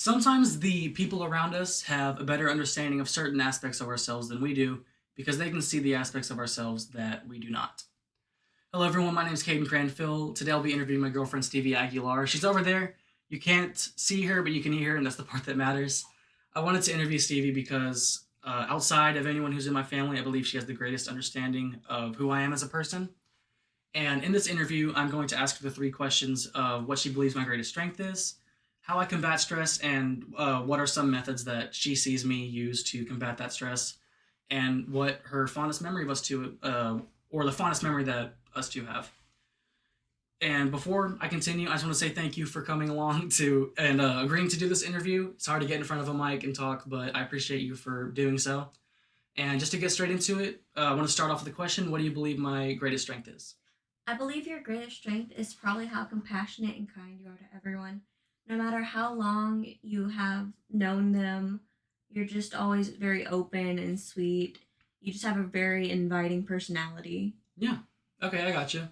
Sometimes the people around us have a better understanding of certain aspects of ourselves than we do because they can see the aspects of ourselves that we do not. Hello, everyone. My name is Caiden Cranfill. Today I'll be interviewing my girlfriend, Stevie Aguilar. She's over there. You can't see her, but you can hear her, and that's the part that matters. I wanted to interview Stevie because outside of anyone who's in my family, I believe she has the greatest understanding of who I am as a person. And in this interview, I'm going to ask her the three questions of what she believes my greatest strength is, how I combat stress, and what are some methods that she sees me use to combat that stress, and what her fondest memory of us two, or the fondest memory that us two have. And before I continue, I just want to say thank you for coming along to and agreeing to do this interview. It's hard to get in front of a mic and talk, but I appreciate you for doing so. And just to get straight into it, I want to start off with the question: what do you believe my greatest strength is? I believe your greatest strength is probably how compassionate and kind you are to everyone. No matter how long you have known them, you're just always very open and sweet. You just have a very inviting personality. Yeah. Okay, I got you.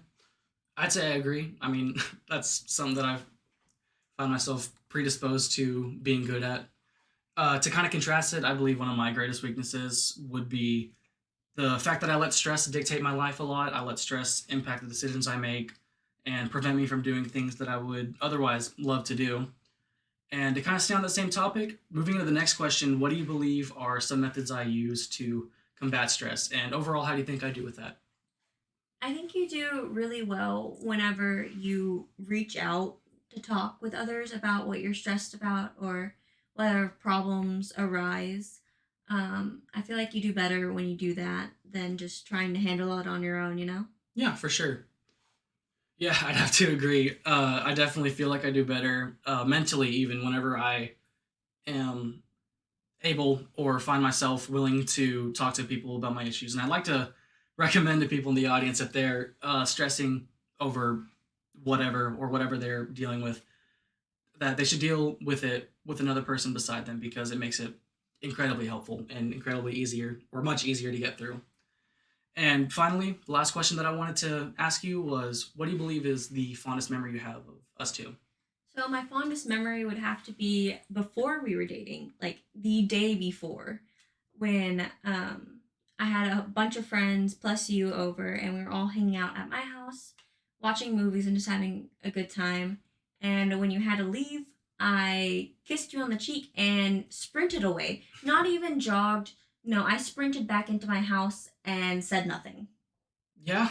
I'd say I agree. I mean, that's something that I've found myself predisposed to being good at. To kind of contrast it, I believe one of my greatest weaknesses would be the fact that I let stress dictate my life a lot. I let stress impact the decisions I make and prevent me from doing things that I would otherwise love to do. And to kind of stay on the same topic, moving into the next question, what do you believe are some methods I use to combat stress? And overall, how do you think I do with that? I think you do really well whenever you reach out to talk with others about what you're stressed about or whether problems arise. I feel like you do better when you do that than just trying to handle it on your own. Yeah, for sure. Yeah, I'd have to agree. I definitely feel like I do better mentally, even whenever I am able or find myself willing to talk to people about my issues. And I'd like to recommend to people in the audience if they're stressing over whatever they're dealing with, that they should deal with it with another person beside them because it makes it incredibly helpful and incredibly easier or much easier to get through. And finally, the last question that I wanted to ask you was, what do you believe is the fondest memory you have of us two? So my fondest memory would have to be before we were dating, like the day before, when I had a bunch of friends plus you over, and we were all hanging out at my house, watching movies and just having a good time. And when you had to leave, I kissed you on the cheek and sprinted away. Not even jogged. No, I sprinted back into my house and said nothing. Yeah,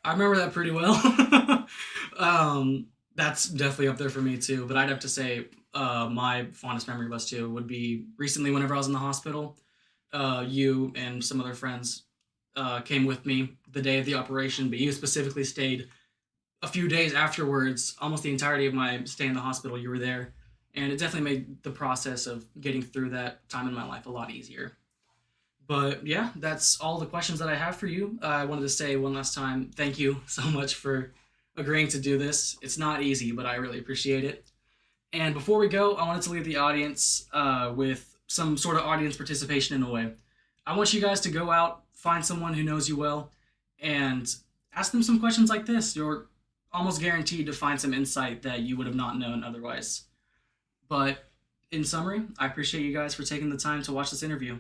I remember that pretty well. That's definitely up there for me too. But I'd have to say my fondest memory of us two would be recently whenever I was in the hospital. You and some other friends came with me the day of the operation, but you specifically stayed a few days afterwards. Almost the entirety of my stay in the hospital, you were there, and it definitely made the process of getting through that time in my life a lot easier. But yeah, that's all the questions that I have for you. I wanted to say one last time, thank you so much for agreeing to do this. It's not easy, but I really appreciate it. And before we go, I wanted to leave the audience with some sort of audience participation in a way. I want you guys to go out, find someone who knows you well, and ask them some questions like this. You're almost guaranteed to find some insight that you would have not known otherwise. But in summary, I appreciate you guys for taking the time to watch this interview.